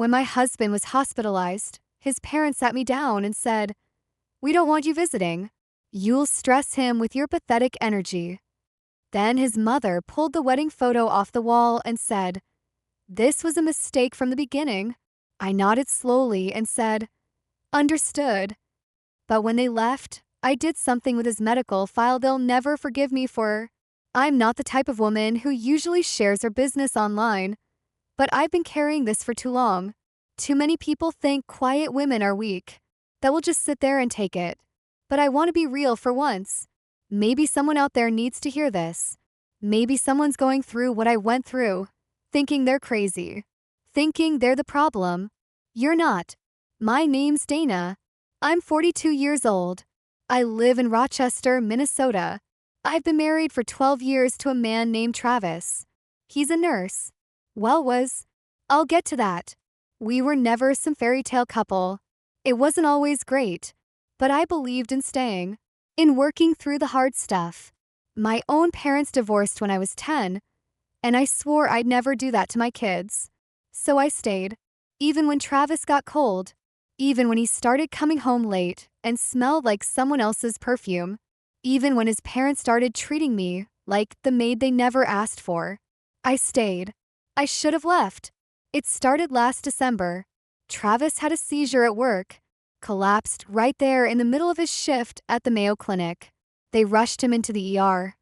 When my husband was hospitalized, his parents sat me down and said, "We don't want you visiting. You'll stress him with your pathetic energy." Then his mother pulled the wedding photo off the wall and said, "This was a mistake from the beginning." I nodded slowly and said, "Understood." But when they left, I did something with his medical file they'll never forgive me for. I'm not the type of woman who usually shares her business online, but I've been carrying this for too long. Too many people think quiet women are weak, that will just sit there and take it. But I want to be real for once. Maybe someone out there needs to hear this. Maybe someone's going through what I went through, thinking they're crazy, thinking they're the problem. You're not. My name's Dana. I'm 42 years old. I live in Rochester, Minnesota. I've been married for 12 years to a man named Travis. He's a nurse. I'll get to that. We were never some fairy tale couple. It wasn't always great, but I believed in staying, in working through the hard stuff. My own parents divorced when I was 10, and I swore I'd never do that to my kids. So I stayed, even when Travis got cold, even when he started coming home late and smelled like someone else's perfume, even when his parents started treating me like the maid they never asked for. I stayed. I should have left. It started last December. Travis had a seizure at work, collapsed right there in the middle of his shift at the Mayo Clinic. They rushed him into the ER,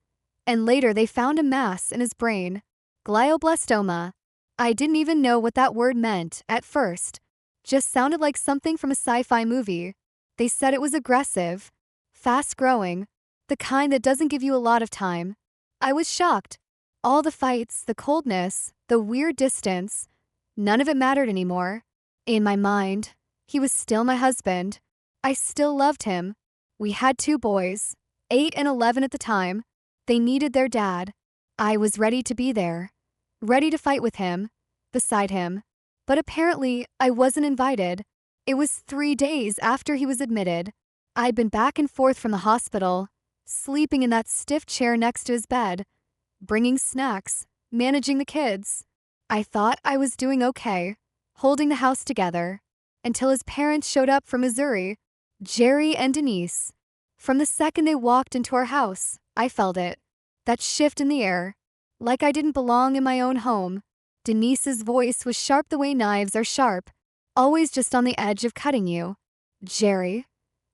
and later they found a mass in his brain, glioblastoma. I didn't even know what that word meant at first. Just sounded like something from a sci-fi movie. They said it was aggressive, fast-growing, the kind that doesn't give you a lot of time. I was shocked. All the fights, the coldness, the weird distance, none of it mattered anymore. In my mind, he was still my husband. I still loved him. We had 2 boys, 8 and 11 at the time. They needed their dad. I was ready to be there, ready to fight with him, beside him. But apparently, I wasn't invited. It was 3 days after he was admitted. I'd been back and forth from the hospital, sleeping in that stiff chair next to his bed, bringing snacks, managing the kids. I thought I was doing okay, holding the house together, until his parents showed up from Missouri, Jerry and Denise. From the second they walked into our house, I felt it. That shift in the air, like I didn't belong in my own home. Denise's voice was sharp the way knives are sharp, always just on the edge of cutting you. Jerry,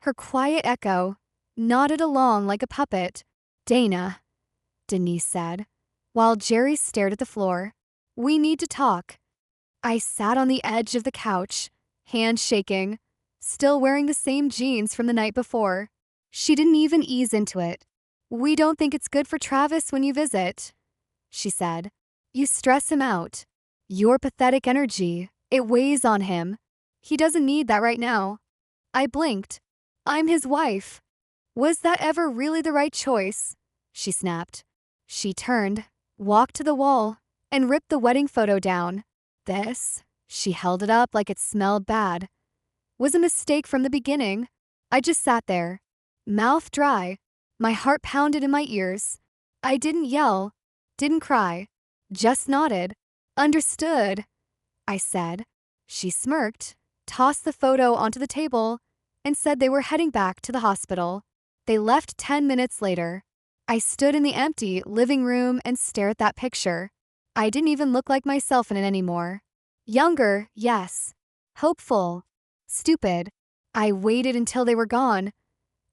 her quiet echo, nodded along like a puppet. "Dana," Denise said, while Jerry stared at the floor. "We need to talk." I sat on the edge of the couch, hands shaking, still wearing the same jeans from the night before. She didn't even ease into it. "We don't think it's good for Travis when you visit," she said. "You stress him out. Your pathetic energy, it weighs on him. He doesn't need that right now." I blinked. "I'm his wife." "Was that ever really the right choice?" she snapped. She turned, walked to the wall, and ripped the wedding photo down. "This," she held it up like it smelled bad, "was a mistake from the beginning." I just sat there, mouth dry. My heart pounded in my ears. I didn't yell, didn't cry, just nodded. "Understood," I said. She smirked, tossed the photo onto the table, and said they were heading back to the hospital. They left 10 minutes later. I stood in the empty living room and stared at that picture. I didn't even look like myself in it anymore. Younger, yes. Hopeful. Stupid. I waited until they were gone,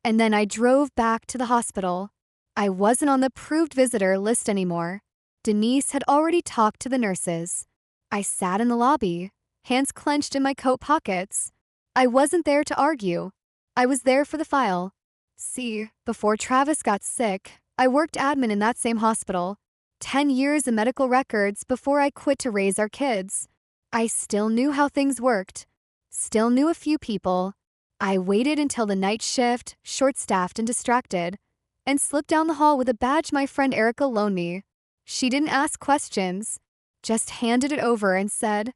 and then I drove back to the hospital. I wasn't on the approved visitor list anymore. Denise had already talked to the nurses. I sat in the lobby, hands clenched in my coat pockets. I wasn't there to argue. I was there for the file. See, before Travis got sick, I worked admin in that same hospital. 10 years of medical records before I quit to raise our kids. I still knew how things worked. Still knew a few people. I waited until the night shift, short-staffed and distracted, and slipped down the hall with a badge my friend Erica loaned me. She didn't ask questions, just handed it over and said,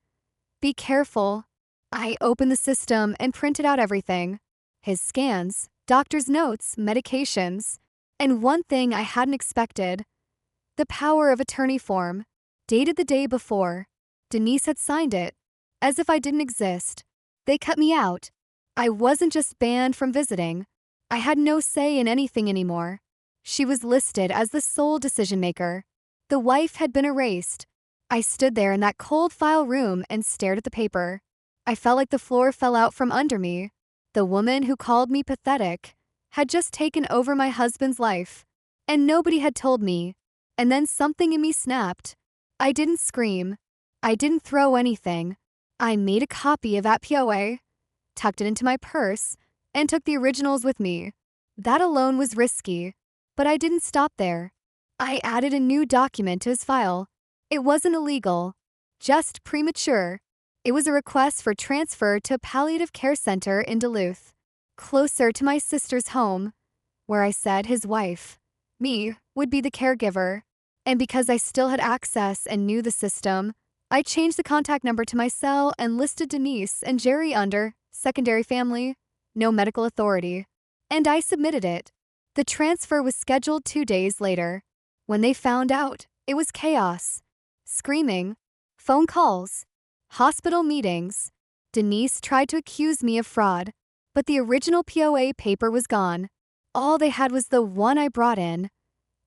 "Be careful." I opened the system and printed out everything. His scans, doctor's notes, medications, and one thing I hadn't expected. The power of attorney form, dated the day before. Denise had signed it. as if I didn't exist. They cut me out. I wasn't just banned from visiting. I had no say in anything anymore. She was listed as the sole decision-maker. The wife had been erased. I stood there in that cold file room and stared at the paper. I felt like the floor fell out from under me. The woman who called me pathetic had just taken over my husband's life, and nobody had told me. And then something in me snapped. I didn't scream. I didn't throw anything. I made a copy of that POA, tucked it into my purse, and took the originals with me. That alone was risky, but I didn't stop there. I added a new document to his file. It wasn't illegal, just premature. It was a request for transfer to a palliative care center in Duluth, closer to my sister's home, where I said his wife, me, would be the caregiver. And because I still had access and knew the system, I changed the contact number to my cell and listed Denise and Jerry under secondary family, no medical authority. And I submitted it. The transfer was scheduled 2 days later. When they found out, it was chaos. Screaming, phone calls, hospital meetings. Denise tried to accuse me of fraud, but the original POA paper was gone. All they had was the one I brought in,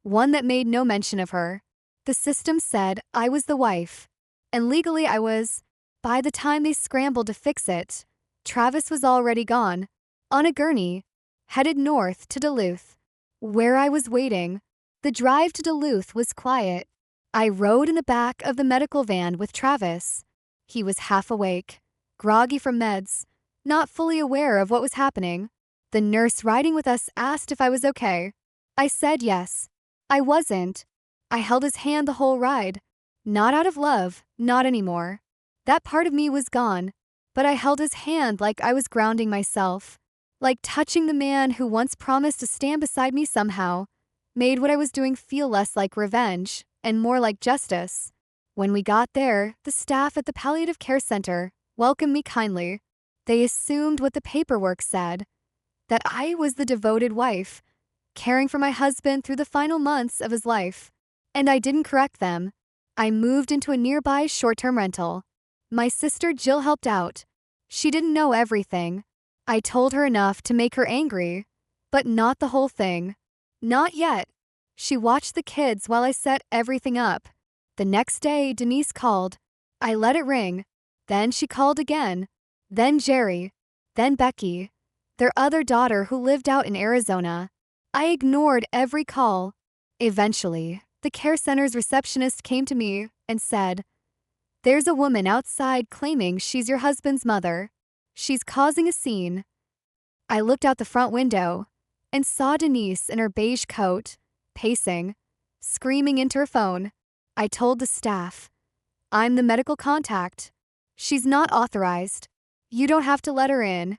one that made no mention of her. The system said I was the wife, and legally I was. By the time they scrambled to fix it, Travis was already gone, on a gurney, headed north to Duluth, where I was waiting. The drive to Duluth was quiet. I rode in the back of the medical van with Travis. He was half awake, groggy from meds, not fully aware of what was happening. The nurse riding with us asked if I was okay. I said yes. I wasn't. I held his hand the whole ride. Not out of love, not anymore. That part of me was gone, but I held his hand like I was grounding myself, like touching the man who once promised to stand beside me somehow, made what I was doing feel less like revenge and more like justice. When we got there, the staff at the palliative care center welcomed me kindly. They assumed what the paperwork said, that I was the devoted wife, caring for my husband through the final months of his life. And I didn't correct them. I moved into a nearby short-term rental. My sister Jill helped out. She didn't know everything. I told her enough to make her angry, but not the whole thing. Not yet. She watched the kids while I set everything up. The next day, Denise called. I let it ring. Then she called again. Then Jerry. Then Becky, their other daughter who lived out in Arizona. I ignored every call. Eventually, the care center's receptionist came to me and said, "There's a woman outside claiming she's your husband's mother. She's causing a scene." I looked out the front window and saw Denise in her beige coat, pacing, screaming into her phone. I told the staff, "I'm the medical contact. She's not authorized. You don't have to let her in."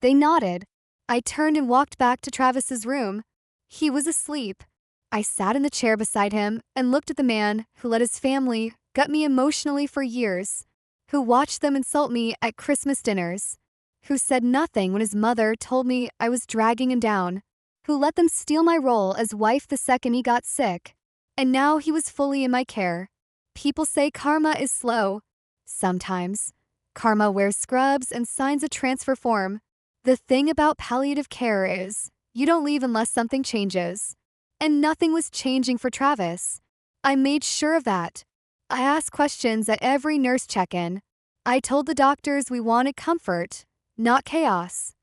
They nodded. I turned and walked back to Travis's room. He was asleep. I sat in the chair beside him and looked at the man who let his family gut me emotionally for years, who watched them insult me at Christmas dinners, who said nothing when his mother told me I was dragging him down, who let them steal my role as wife the second he got sick. And now he was fully in my care. People say karma is slow. Sometimes. Karma wears scrubs and signs a transfer form. The thing about palliative care is, you don't leave unless something changes. And nothing was changing for Travis. I made sure of that. I asked questions at every nurse check-in. I told the doctors we wanted comfort, not chaos.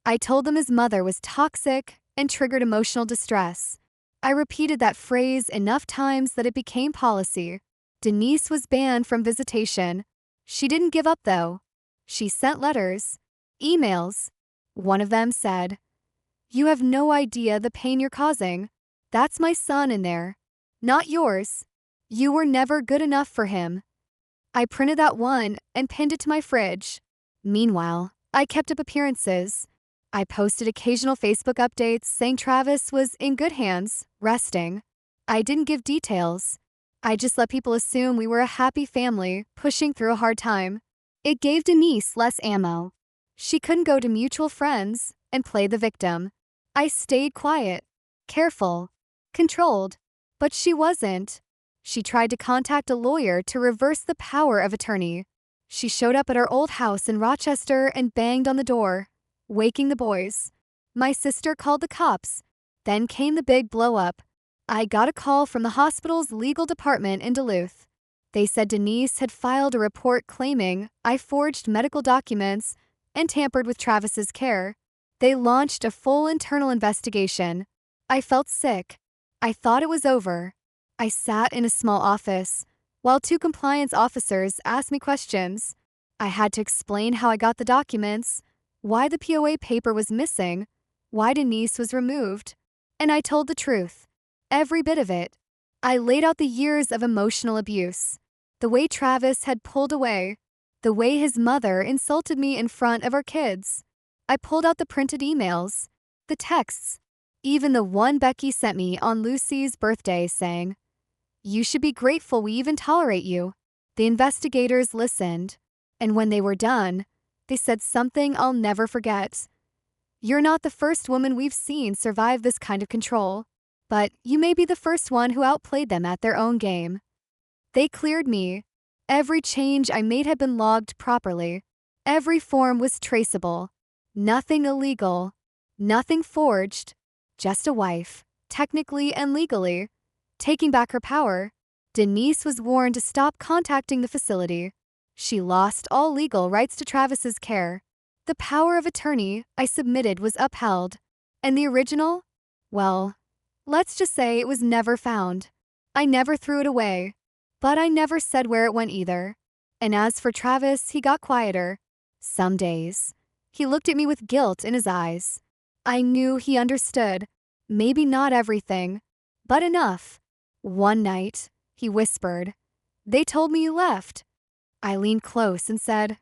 I told them his mother was toxic and triggered emotional distress. I repeated that phrase enough times that it became policy. Denise was banned from visitation. She didn't give up, though. She sent letters, emails. One of them said, "You have no idea the pain you're causing. That's my son in there, not yours. You were never good enough for him." I printed that one and pinned it to my fridge. Meanwhile, I kept up appearances. I posted occasional Facebook updates saying Travis was in good hands, resting. I didn't give details. I just let people assume we were a happy family pushing through a hard time. It gave Denise less ammo. She couldn't go to mutual friends and play the victim. I stayed quiet, careful, controlled, but she wasn't. She tried to contact a lawyer to reverse the power of attorney. She showed up at our old house in Rochester and banged on the door, waking the boys. My sister called the cops. Then came the big blow-up. I got a call from the hospital's legal department in Duluth. They said Denise had filed a report claiming I forged medical documents and tampered with Travis's care. They launched a full internal investigation. I felt sick. I thought it was over. I sat in a small office while two compliance officers asked me questions. I had to explain how I got the documents, why the POA paper was missing, why Denise was removed. And I told the truth. Every bit of it. I laid out the years of emotional abuse. The way Travis had pulled away. The way his mother insulted me in front of our kids. I pulled out the printed emails, the texts, even the one Becky sent me on Lucy's birthday saying, "You should be grateful we even tolerate you." The investigators listened, and when they were done, they said something I'll never forget. "You're not the first woman we've seen survive this kind of control, but you may be the first one who outplayed them at their own game." They cleared me. Every change I made had been logged properly. Every form was traceable. Nothing illegal. Nothing forged. Just a wife, technically and legally, taking back her power. Denise was warned to stop contacting the facility. She lost all legal rights to Travis's care. The power of attorney I submitted was upheld. And the original? Well, let's just say it was never found. I never threw it away. But I never said where it went either. And as for Travis, he got quieter. Some days. He looked at me with guilt in his eyes. I knew he understood. Maybe not everything, but enough. One night, he whispered, "They told me you left." I leaned close and said,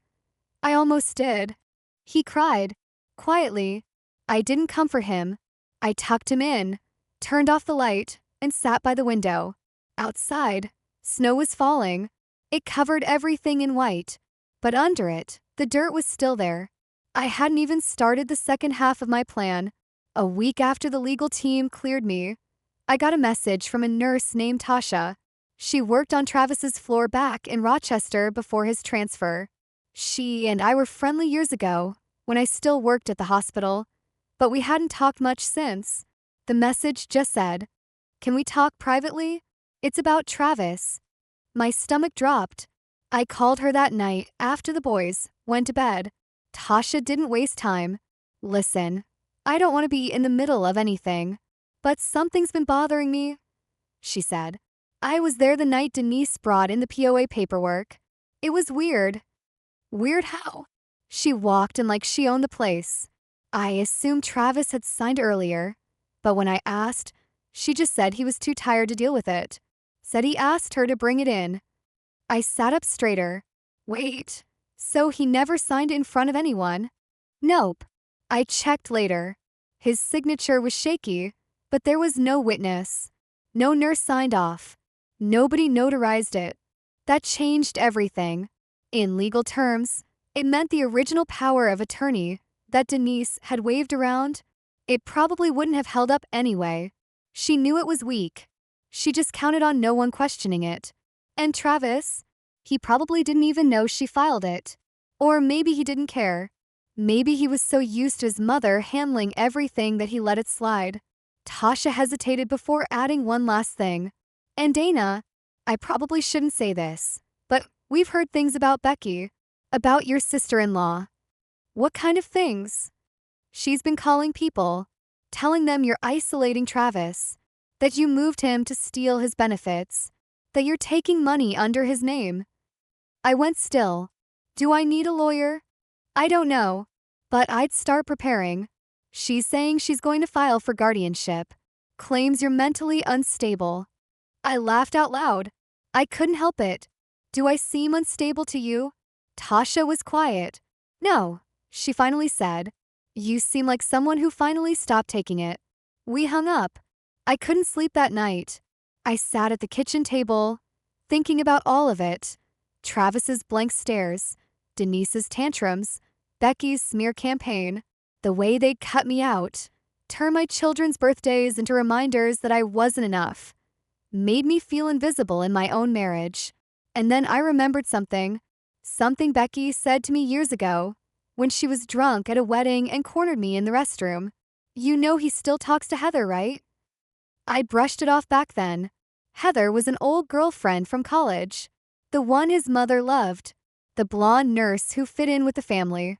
"I almost did." He cried, quietly. I didn't comfort him. I tucked him in, turned off the light, and sat by the window. Outside, snow was falling. It covered everything in white, but under it, the dirt was still there. I hadn't even started the second half of my plan. A week after the legal team cleared me, I got a message from a nurse named Tasha. She worked on Travis's floor back in Rochester before his transfer. She and I were friendly years ago, when I still worked at the hospital, but we hadn't talked much since. The message just said, "Can we talk privately? It's about Travis." My stomach dropped. I called her that night after the boys went to bed. Tasha didn't waste time. "Listen, I don't want to be in the middle of anything, but something's been bothering me," she said. "I was there the night Denise brought in the POA paperwork. It was weird." "Weird how?" She walked in like she owned the place. I assumed Travis had signed earlier, but when I asked, she just said he was too tired to deal with it. Said he asked her to bring it in. I sat up straighter. Wait, so he never signed it in front of anyone? Nope. I checked later. His signature was shaky, but there was no witness. No nurse signed off. Nobody notarized it. That changed everything. In legal terms, it meant the original power of attorney that Denise had waved around, it probably wouldn't have held up anyway. She knew it was weak. She just counted on no one questioning it. And Travis? He probably didn't even know she filed it. Or maybe he didn't care. Maybe he was so used to his mother handling everything that he let it slide. Tasha hesitated before adding one last thing. "And Dana, I probably shouldn't say this, but we've heard things about Becky, about your sister-in-law." "What kind of things?" "She's been calling people, telling them you're isolating Travis, that you moved him to steal his benefits, that you're taking money under his name." I went still. Do I need a lawyer? I don't know, but I'd start preparing. She's saying she's going to file for guardianship. Claims you're mentally unstable. I laughed out loud. I couldn't help it. "Do I seem unstable to you?" Tasha was quiet. "No," she finally said. "You seem like someone who finally stopped taking it." We hung up. I couldn't sleep that night. I sat at the kitchen table, thinking about all of it. Travis's blank stares, Denise's tantrums, Becky's smear campaign, the way they'd cut me out, turn my children's birthdays into reminders that I wasn't enough, made me feel invisible in my own marriage. And then I remembered something Something Becky said to me years ago, when she was drunk at a wedding and cornered me in the restroom. You know he still talks to Heather, right? I brushed it off back then. Heather was an old girlfriend from college. The one his mother loved. The blonde nurse who fit in with the family.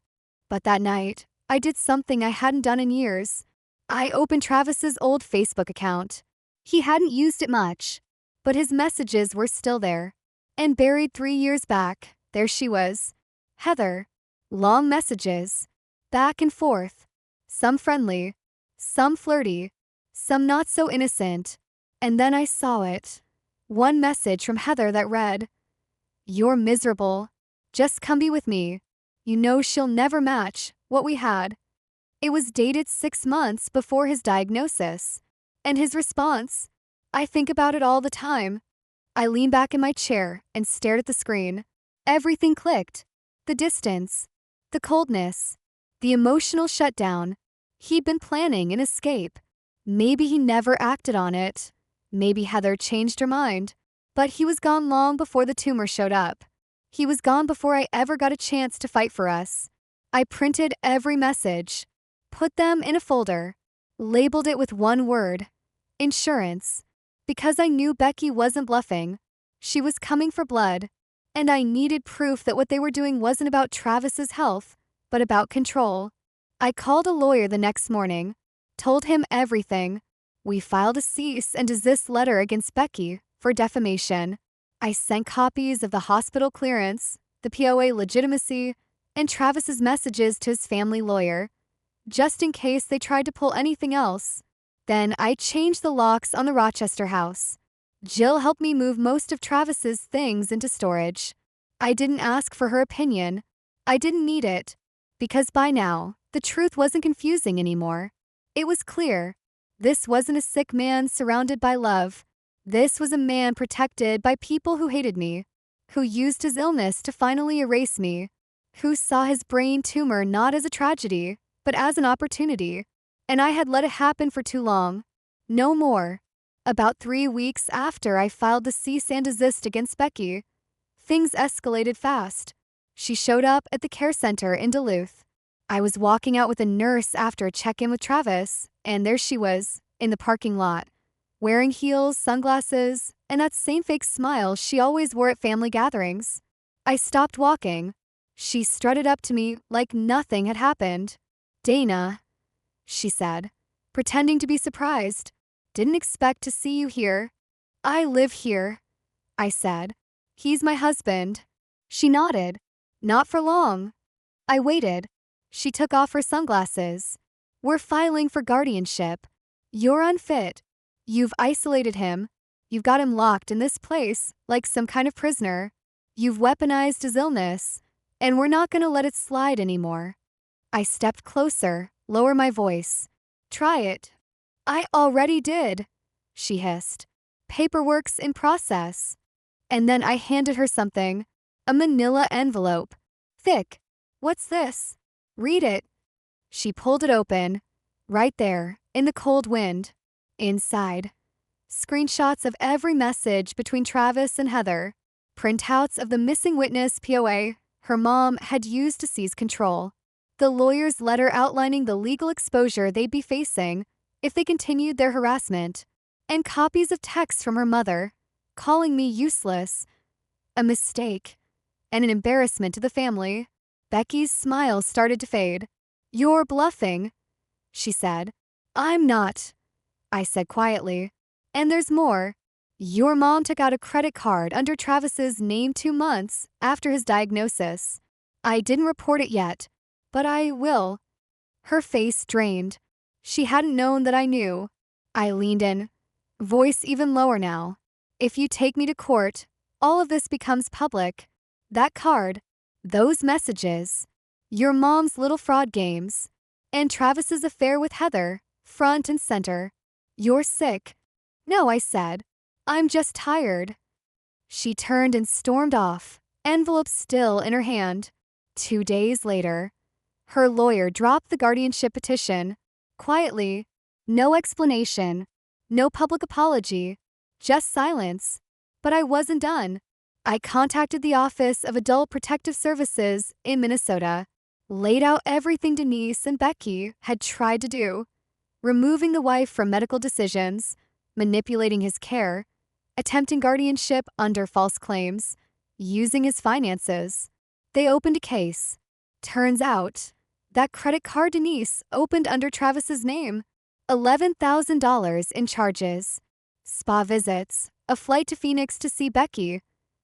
But that night, I did something I hadn't done in years. I opened Travis's old Facebook account. He hadn't used it much, but his messages were still there. And buried 3 years back, there she was. Heather. Long messages. Back and forth. Some friendly. Some flirty. Some not so innocent. And then I saw it. One message from Heather that read, "You're miserable. Just come be with me. You know she'll never match what we had." It was dated 6 months before his diagnosis. And his response, I think about it all the time. I leaned back in my chair and stared at the screen. Everything clicked. The distance. The coldness. The emotional shutdown. He'd been planning an escape. Maybe he never acted on it. Maybe Heather changed her mind. But he was gone long before the tumor showed up. He was gone before I ever got a chance to fight for us. I printed every message. Put them in a folder. Labeled it with one word. Insurance. Because I knew Becky wasn't bluffing. She was coming for blood. And I needed proof that what they were doing wasn't about Travis's health, but about control. I called a lawyer the next morning. Told him everything. We filed a cease and desist letter against Becky for defamation. I sent copies of the hospital clearance, the POA legitimacy, and Travis's messages to his family lawyer, just in case they tried to pull anything else. Then I changed the locks on the Rochester house. Jill helped me move most of Travis's things into storage. I didn't ask for her opinion. I didn't need it. Because by now, the truth wasn't confusing anymore. It was clear. This wasn't a sick man surrounded by love. This was a man protected by people who hated me, who used his illness to finally erase me, who saw his brain tumor not as a tragedy, but as an opportunity. And I had let it happen for too long. No more. About 3 weeks after I filed the cease and desist against Becky, things escalated fast. She showed up at the care center in Duluth. I was walking out with a nurse after a check-in with Travis, and there she was, in the parking lot, wearing heels, sunglasses, and that same fake smile she always wore at family gatherings. I stopped walking. She strutted up to me like nothing had happened. "Dana," she said, pretending to be surprised. "Didn't expect to see you here." "I live here," I said. "He's my husband." She nodded. "Not for long." I waited. She took off her sunglasses. "We're filing for guardianship. You're unfit. You've isolated him. You've got him locked in this place like some kind of prisoner. You've weaponized his illness, and we're not going to let it slide anymore." I stepped closer, lower my voice. "Try it." "I already did," she hissed. "Paperwork's in process." And then I handed her something. A manila envelope. Thick. "What's this?" "Read it." She pulled it open. Right there, in the cold wind. Inside. Screenshots of every message between Travis and Heather. Printouts of the missing witness POA her mom had used to seize control. The lawyer's letter outlining the legal exposure they'd be facing if they continued their harassment. And copies of texts from her mother, calling me useless. A mistake. And an embarrassment to the family. Becky's smile started to fade. "You're bluffing," she said. "I'm not," I said quietly. "And there's more. Your mom took out a credit card under Travis's name 2 months after his diagnosis. I didn't report it yet, but I will." Her face drained. She hadn't known that I knew. I leaned in, voice even lower now. "If you take me to court, all of this becomes public. That card, those messages, your mom's little fraud games, and Travis's affair with Heather, front and center. You're sick." "No," I said. "I'm just tired." She turned and stormed off, envelope still in her hand. 2 days later, her lawyer dropped the guardianship petition. Quietly. No explanation. No public apology. Just silence. But I wasn't done. I contacted the Office of Adult Protective Services in Minnesota, laid out everything Denise and Becky had tried to do, removing the wife from medical decisions, manipulating his care, attempting guardianship under false claims, using his finances. They opened a case. Turns out, that credit card Denise opened under Travis's name. $11,000 in charges. Spa visits, a flight to Phoenix to see Becky,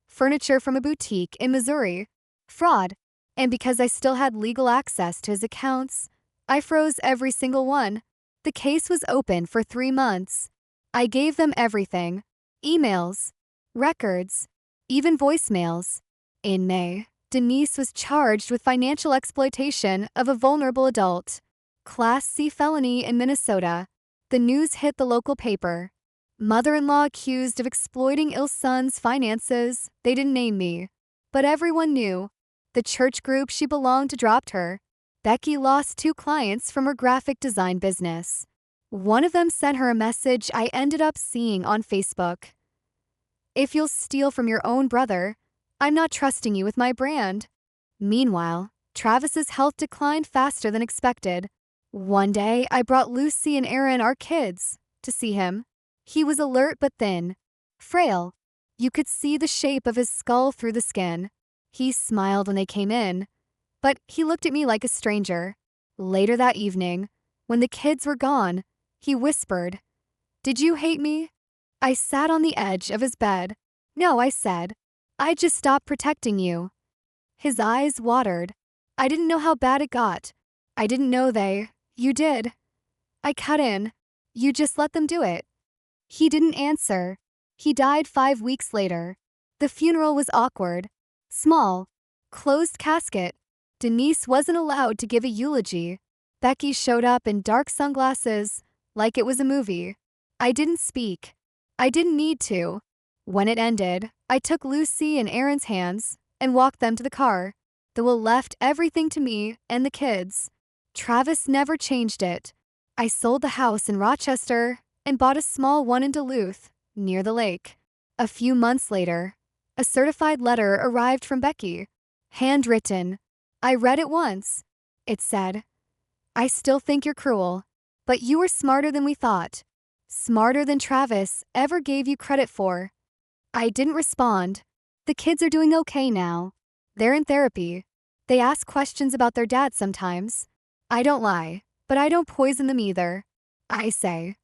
furniture from a boutique in Missouri, fraud. And because I still had legal access to his accounts, I froze every single one. The case was open for 3 months. I gave them everything. Emails, records, even voicemails. In May, Denise was charged with financial exploitation of a vulnerable adult. Class C felony in Minnesota. The news hit the local paper. Mother-in-law accused of exploiting ill son's finances. They didn't name me, but everyone knew. The church group she belonged to dropped her. Becky lost 2 clients from her graphic design business. One of them sent her a message I ended up seeing on Facebook. If you'll steal from your own brother, I'm not trusting you with my brand. Meanwhile, Travis's health declined faster than expected. One day, I brought Lucy and Aaron, our kids, to see him. He was alert but thin, frail. You could see the shape of his skull through the skin. He smiled when they came in, but he looked at me like a stranger. Later that evening, when the kids were gone, he whispered, "Did you hate me?" I sat on the edge of his bed. "No," I said. "I just stopped protecting you." His eyes watered. I didn't know how bad it got. I didn't know You did. I cut in. You just let them do it. He didn't answer. He died 5 weeks later. The funeral was awkward. Small. Closed casket. Denise wasn't allowed to give a eulogy. Becky showed up in dark sunglasses, like it was a movie. I didn't speak. I didn't need to. When it ended, I took Lucy and Aaron's hands and walked them to the car. The will left everything to me and the kids. Travis never changed it. I sold the house in Rochester and bought a small one in Duluth, near the lake. A few months later, a certified letter arrived from Becky. Handwritten. I read it once. It said, "I still think you're cruel, but you were smarter than we thought. Smarter than Travis ever gave you credit for." I didn't respond. The kids are doing okay now. They're in therapy. They ask questions about their dad sometimes. I don't lie, but I don't poison them either. I say,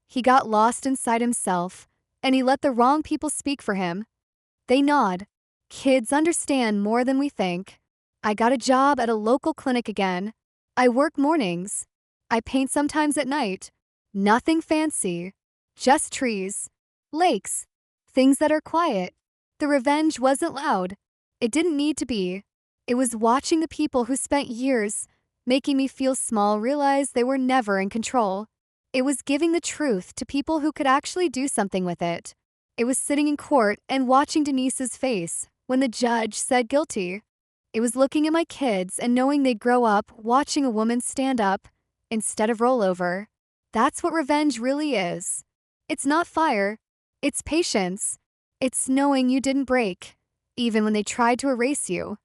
he got lost inside himself, and he let the wrong people speak for him. They nod. Kids understand more than we think. I got a job at a local clinic again. I work mornings. I paint sometimes at night. Nothing fancy. Just trees. Lakes. Things that are quiet. The revenge wasn't loud. It didn't need to be. It was watching the people who spent years making me feel small realize they were never in control. It was giving the truth to people who could actually do something with it. It was sitting in court and watching Denise's face when the judge said guilty. It was looking at my kids and knowing they'd grow up watching a woman stand up instead of roll over. That's what revenge really is. It's not fire. It's patience. It's knowing you didn't break, even when they tried to erase you.